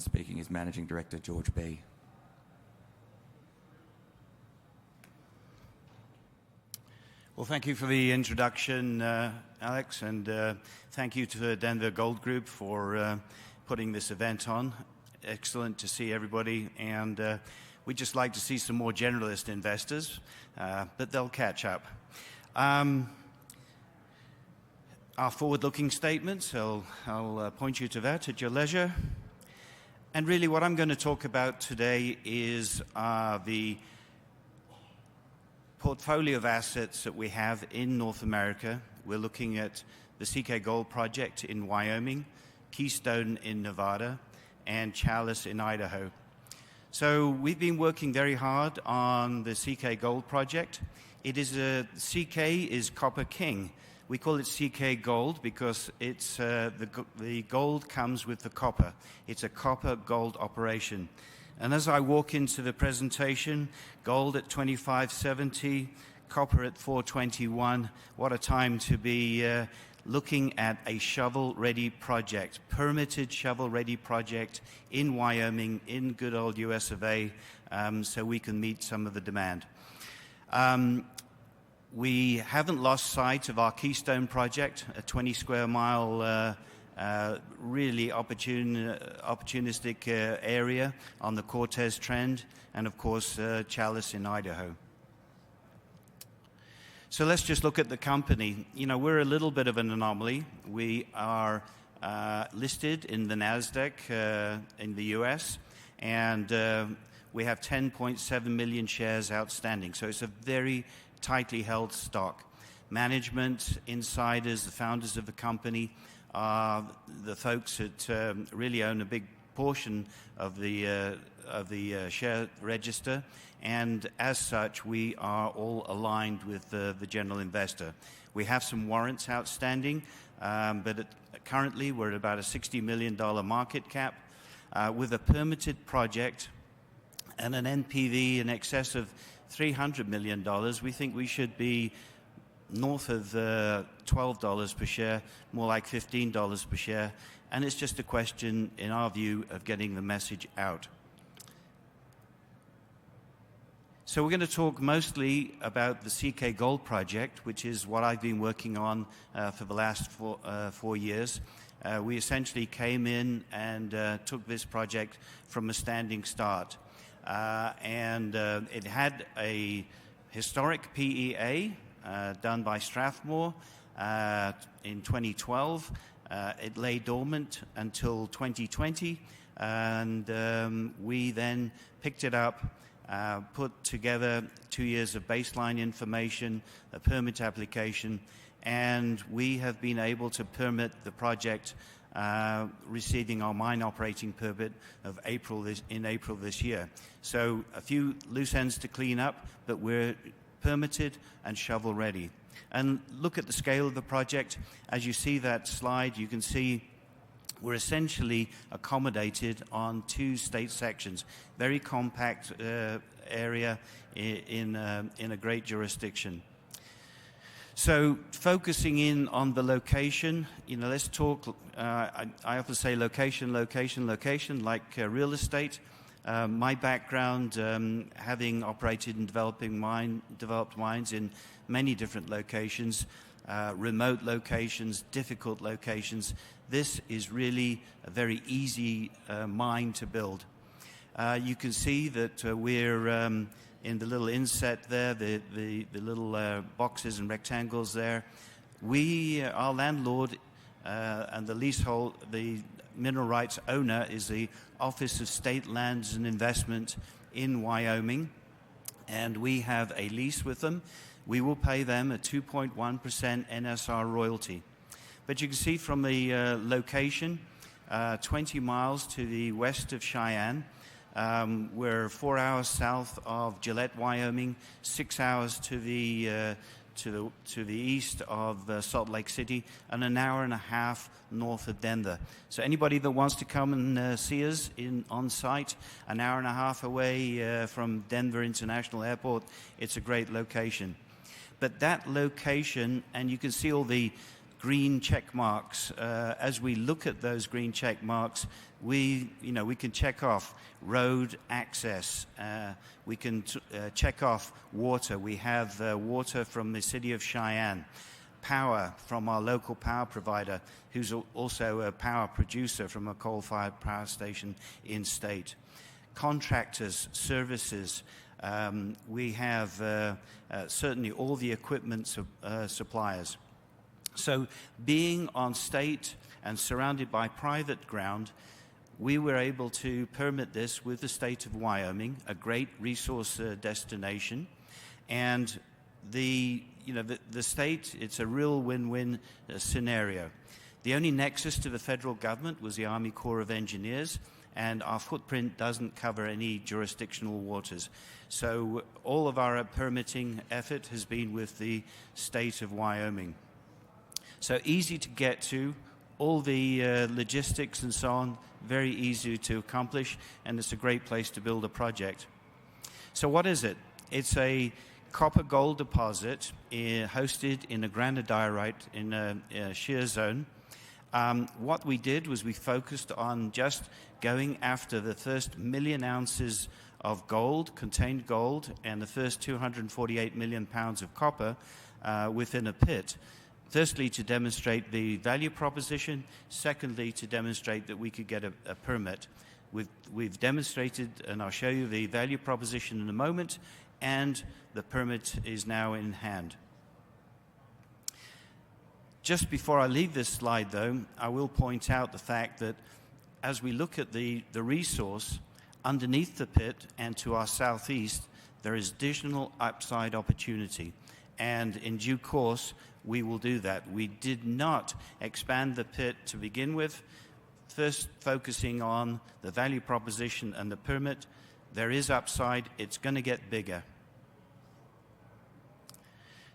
Speaking is Managing Director George B. Well, thank you for the introduction, Alex, and thank you to the Denver Gold Group for putting this event on. Excellent to see everybody, and we'd just like to see some more generalist investors, but they'll catch up. Our forward-looking statements, I'll point you to that at your leisure. And really what I'm going to talk about today is the portfolio of assets that we have in North America. We're looking at the CK Gold project in Wyoming, Keystone in Nevada, and Chalice in Idaho. So we've been working very hard on the CK Gold project. CK is Copper King. We call it CK Gold because it's the gold comes with the copper. It's a copper gold operation. And as I walk into the presentation, gold at 25.70, copper at 421. What a time to be looking at a shovel-ready project, permitted shovel-ready project in Wyoming, in good old US of A, so we can meet some of the demand. We haven't lost sight of our Keystone project, a 20 square mile really opportunistic area on the Cortez Trend, and of course Chalice in Idaho. So let's just look at the company. You know, we're a little bit of an anomaly. We are listed in the NASDAQ in the US, and we have 10.7 million shares outstanding. So it's a very tightly held stock. Management, insiders, the founders of the company are the folks that really own a big portion of the share register, and as such we are all aligned with the general investor. We have some warrants outstanding, but currently we're at about a $60 million market cap with a permitted project and an NPV in excess of $300 million. We think we should be north of $12 per share, more like $15 per share, and it's just a question, in our view, of getting the message out. So we're going to talk mostly about the CK Gold project, which is what I've been working on for the last 4 years. We essentially came in and took this project from a standing start. It had a historic PEA done by Strathmore in 2012. It lay dormant until 2020, and we then picked it up, put together 2 years of baseline information, a permit application, and we have been able to permit the project, receiving our mine operating permit in April this year. So a few loose ends to clean up, but we're permitted and shovel ready. And look at the scale of the project. As you see that slide, you can see we're essentially accommodated on 2 state sections. Very compact area in a great jurisdiction. So focusing in on the location, you know, let's talk, I often say location, like real estate. My background, having operated and developed mines in many different locations, remote locations, difficult locations. This is really a very easy mine to build. You can see that we're in the little inset there, the little boxes and rectangles there. Our landlord and the leasehold, the mineral rights owner, is the Office of State Lands and Investment in Wyoming, and we have a lease with them. We will pay them a 2.1% NSR royalty. But you can see from the location, 20 miles to the west of Cheyenne. We're 4 hours south of Gillette, Wyoming, 6 hours to the east of Salt Lake City, and an hour and a half north of Denver. So anybody that wants to come and see us on site, an hour and a half away from Denver International Airport, it's a great location. But that location, and you can see all the green check marks. As we look at those green check marks, we can check off road access. We can check off water. We have water from the city of Cheyenne, power from our local power provider, who's also a power producer from a coal-fired power station in state. Contractors, services. We have certainly all the equipment suppliers. So being on state and surrounded by private ground, we were able to permit this with the state of Wyoming, a great resource destination. And the state, it's a real win-win scenario. The only nexus to the federal government was the Army Corps of Engineers, and our footprint doesn't cover any jurisdictional waters. So all of our permitting effort has been with the state of Wyoming. So easy to get to, all the logistics and so on, very easy to accomplish, and it's a great place to build a project. So what is it? It's a copper gold deposit hosted in a granodiorite in a shear zone. What we did was we focused on just going after the first 1 million ounces of gold, contained gold, and the first 248 million pounds of copper within a pit. Firstly, to demonstrate the value proposition. Secondly, to demonstrate that we could get a permit. We've demonstrated, and I'll show you the value proposition in a moment, and the permit is now in hand. Just before I leave this slide, though, I will point out the fact that as we look at the resource, underneath the pit and to our southeast, there is additional upside opportunity. And in due course, we will do that. We did not expand the pit to begin with, first focusing on the value proposition and the permit. There is upside. It's going to get bigger.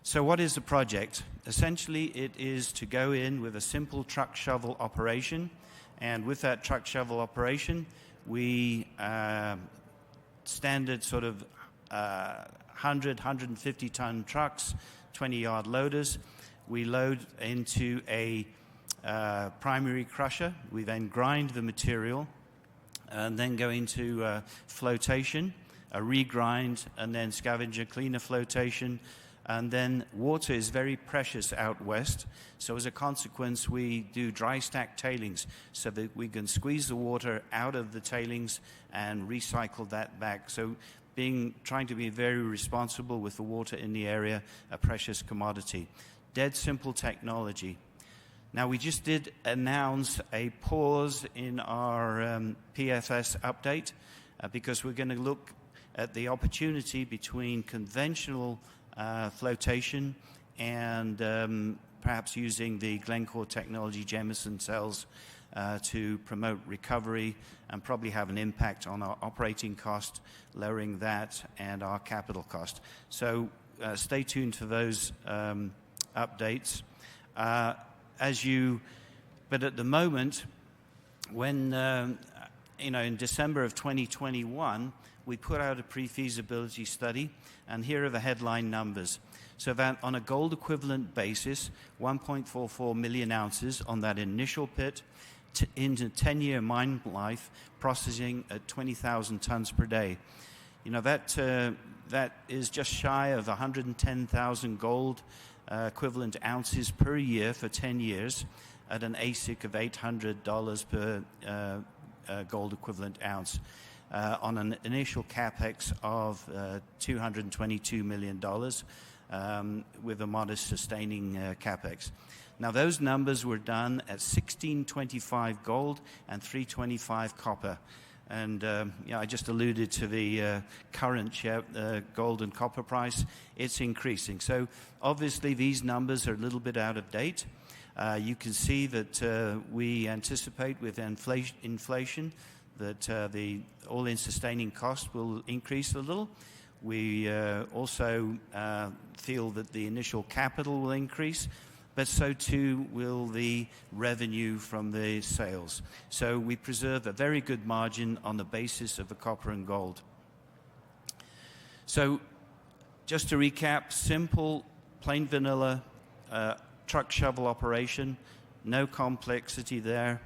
So what is the project? Essentially, it is to go in with a simple truck shovel operation. And with that truck shovel operation, we standard sort of 100, 150 ton trucks, 20-yard loaders. We load into a primary crusher. We then grind the material and then go into flotation, a regrind, and then scavenger cleaner flotation. And then water is very precious out west. So as a consequence, we do dry stack tailings so that we can squeeze the water out of the tailings and recycle that back. So trying to be very responsible with the water in the area, a precious commodity. Dead simple technology. Now, we just did announce a pause in our PFS update because we're going to look at the opportunity between conventional flotation and perhaps using the Glencore technology Jameson cells to promote recovery and probably have an impact on our operating cost, lowering that, and our capital cost. So stay tuned for those updates. But at the moment, when in December of 2021, we put out a pre-feasibility study, and here are the headline numbers. So that on a gold equivalent basis, 1.44 million ounces on that initial pit into 10-year mine life, processing at 20,000 tons per day. That is just shy of 110,000 gold equivalent ounces per year for 10 years at an AISC of $800 per gold equivalent ounce. On an initial capex of $222 million with a modest sustaining capex. Now, those numbers were done at $1,625 gold and $325 copper. And I just alluded to the current gold and copper price. It's increasing. So obviously, these numbers are a little bit out of date. You can see that we anticipate with inflation that the all-in sustaining cost will increase a little. We also feel that the initial capital will increase, but so too will the revenue from the sales. So we preserve a very good margin on the basis of the copper and gold. So just to recap, simple, plain vanilla truck shovel operation, no complexity there,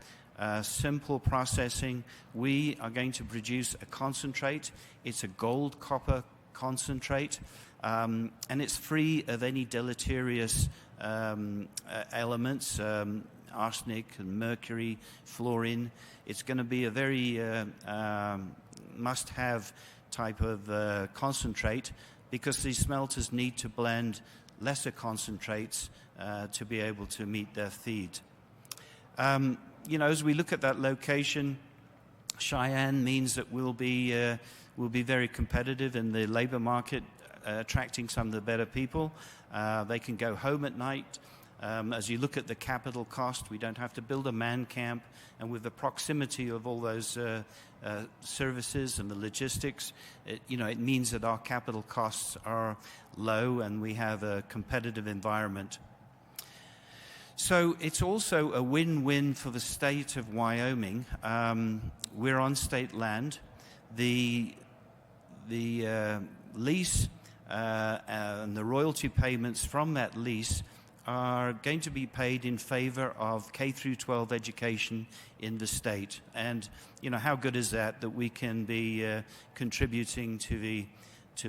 simple processing. We are going to produce a concentrate. It's a gold copper concentrate, and it's free of any deleterious elements, arsenic and mercury, fluorine. It's going to be a very must-have type of concentrate, because these smelters need to blend lesser concentrates to be able to meet their feed. As we look at that location, Cheyenne means that we'll be very competitive in the labor market, attracting some of the better people. They can go home at night. As you look at the capital cost, we don't have to build a man camp, and with the proximity of all those services and the logistics, it means that our capital costs are low and we have a competitive environment. So it's also a win-win for the state of Wyoming. We're on state land. The lease and the royalty payments from that lease are going to be paid in favor of K through 12 education in the state. And how good is that we can be contributing to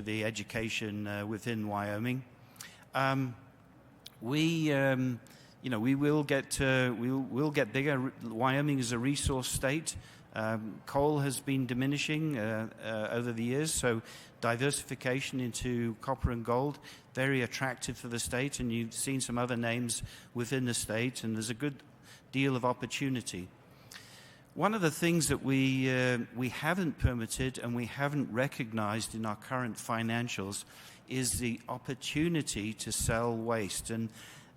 the education within Wyoming. We will get bigger. Wyoming is a resource state. Coal has been diminishing over the years, so diversification into copper and gold, very attractive for the state, and you've seen some other names within the state, and there's a good deal of opportunity. One of the things that we haven't permitted and we haven't recognized in our current financials is the opportunity to sell waste. And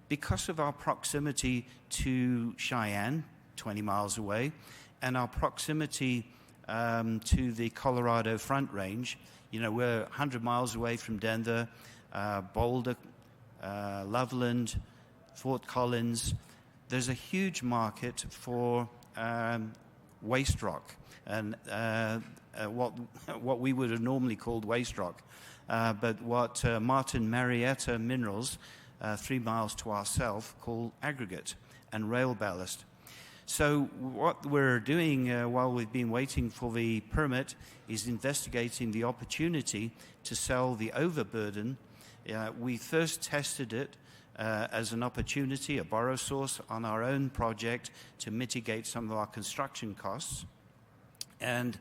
because of our proximity to Cheyenne, 20 miles away, and our proximity to the Colorado Front Range, we're 100 miles away from Denver, Boulder, Loveland, Fort Collins. There's a huge market for waste rock, and what we would have normally called waste rock, but what Martin Marietta Minerals, 3 miles to our south, call aggregate and rail ballast. So what we're doing while we've been waiting for the permit is investigating the opportunity to sell the overburden. We first tested it as an opportunity, a borrow source on our own project to mitigate some of our construction costs, and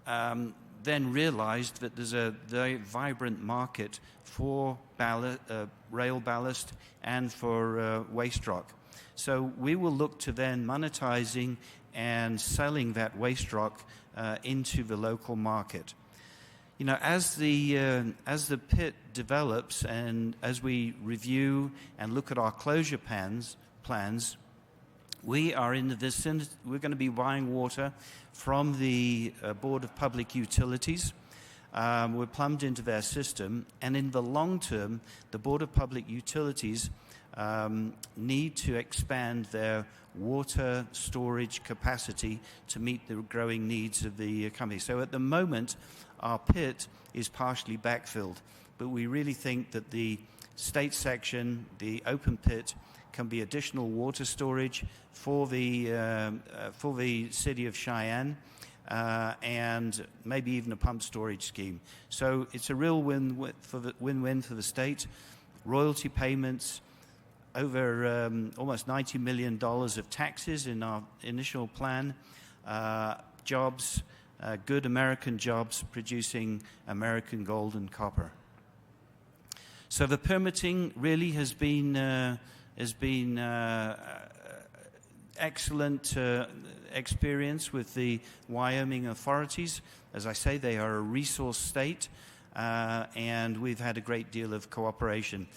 then realized that there's a very vibrant market for rail ballast and for waste rock. So we will look to then monetizing and selling that waste rock into the local market. As the pit develops and as we review and look at our closure plans, we are in the vicinity. We're going to be buying water from the Board of Public Utilities. We're plumbed into their system, and in the long term, the Board of Public Utilities need to expand their water storage capacity to meet the growing needs of the company. So at the moment, our pit is partially backfilled, but we really think that the state section, the open pit, can be additional water storage for the city of Cheyenne, and maybe even a pump storage scheme. So it's a real win-win for the state. Royalty payments, over almost $90 million of taxes in our initial plan, jobs, good American jobs producing American gold and copper. So the permitting really has been excellent experience with the Wyoming authorities. As I say, they are a resource state, and we've had a great deal of cooperation.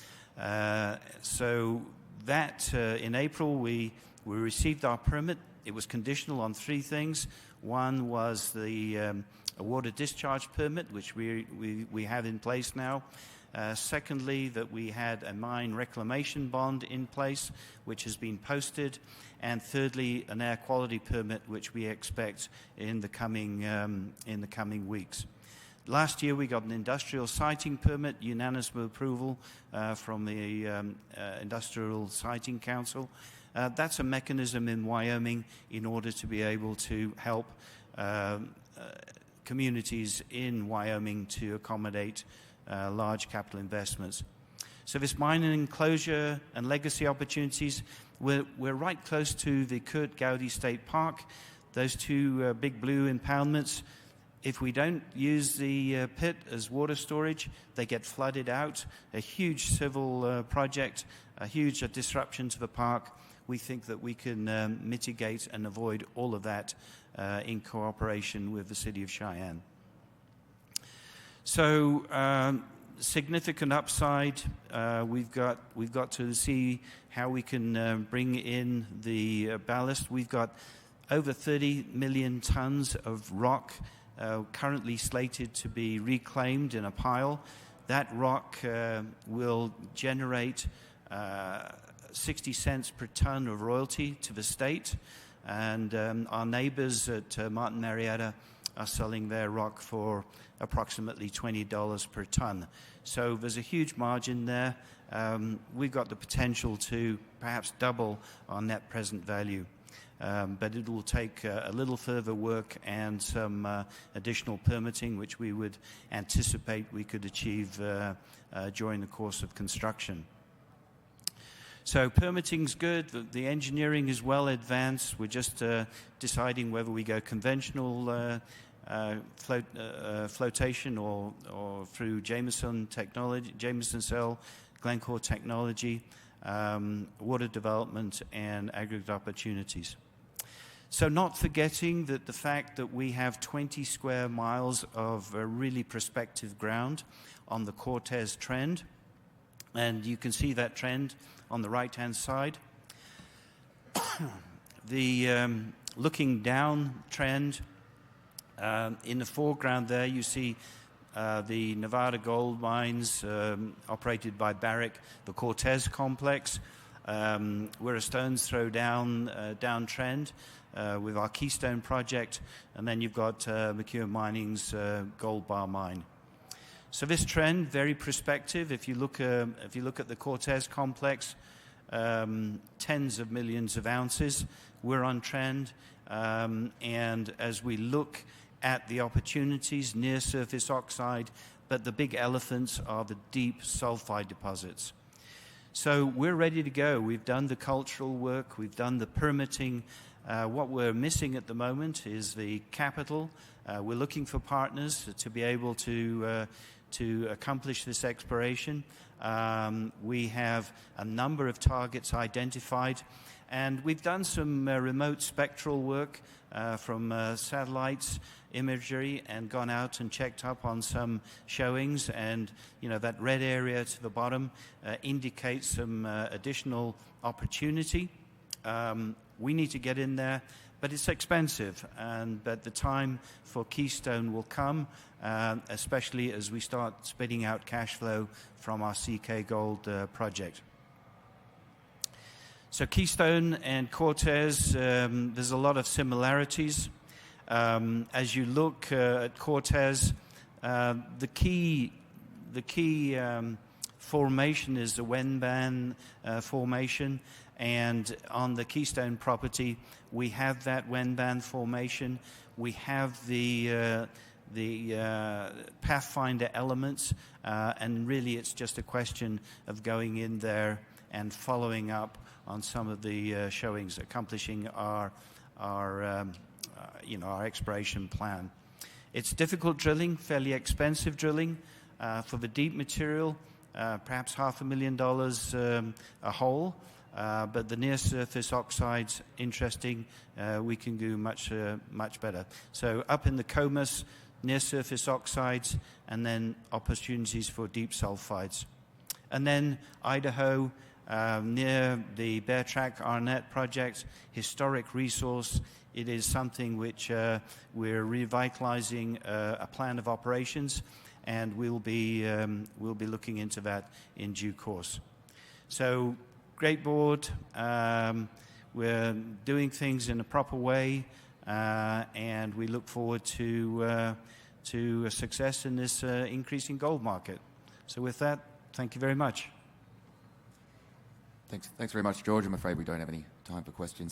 So that in April we received our permit. It was conditional on 3 things. One was the a water discharge permit, which we have in place now. Secondly, that we had a mine reclamation bond in place, which has been posted. And thirdly, an air quality permit, which we expect in the coming weeks. Last year we got an industrial siting permit, unanimous approval from the Industrial Siting Council. That's a mechanism in Wyoming in order to be able to help communities in Wyoming to accommodate large capital investments. So this mining enclosure and legacy opportunities, we're right close to the Kurt Gowdy State Park. Those two big blue impoundments, if we don't use the pit as water storage, they get flooded out. A huge civil project, a huge disruption to the park. We think that we can mitigate and avoid all of that in cooperation with the City of Cheyenne. So significant upside. We've got to see how we can bring in the ballast. We've got over 30 million tons of rock currently slated to be reclaimed in a pile. That rock will generate 60 cents per ton of royalty to the state, and our neighbors at Martin Marietta are selling their rock for approximately $20 per ton. So there's a huge margin there. We've got the potential to perhaps double our net present value. But it will take a little further work and some additional permitting, which we would anticipate we could achieve during the course of construction. So permitting's good. The engineering is well advanced. We're just deciding whether we go conventional flotation or through Jameson technology, Jameson cell, Glencore technology, water development, and aggregate opportunities. So not forgetting that the fact that we have 20 square miles of really prospective ground on the Cortez Trend, and you can see that trend on the right-hand side. The looking down trend, in the foreground there you see the Nevada gold mines operated by Barrick, the Cortez complex. We're a stone's throw downtrend with our Keystone project, and then you've got McEwen Mining's Gold Bar mine. So this trend, very prospective. If you look at the Cortez complex, tens of millions of ounces. We're on trend, and as we look at the opportunities, near surface oxide, but the big elephants are the deep sulfide deposits. So we're ready to go. We've done the cultural work. We've done the permitting. What we're missing at the moment is the capital. We're looking for partners to be able to accomplish this exploration. We have a number of targets identified, and we've done some remote spectral work from satellites imagery and gone out and checked up on some showings, and that red area to the bottom indicates some additional opportunity. We need to get in there, but it's expensive, but the time for Keystone will come, especially as we start spitting out cash flow from our CK Gold project. So Keystone and Cortez, there's a lot of similarities. As you look at Cortez, the key formation is the Wenban formation, and on the Keystone property, we have that Wenban formation. We have the Pathfinder elements, and really it's just a question of going in there and following up on some of the showings, accomplishing our exploration plan. It's difficult drilling, fairly expensive drilling for the deep material, perhaps $500,000 a hole, but the near-surface oxides, interesting. We can do much better. So up in the Comus, near-surface oxides, and then opportunities for deep sulfides. And then Idaho, near the Bear Track Arnett project, historic resource. It is something which we're revitalizing a plan of operations, and we'll be looking into that in due course. So great board. We're doing things in a proper way, and we look forward to to success in this increasing gold market. So with that, thank you very much. Thanks very much, George. I'm afraid we don't have any time for questions.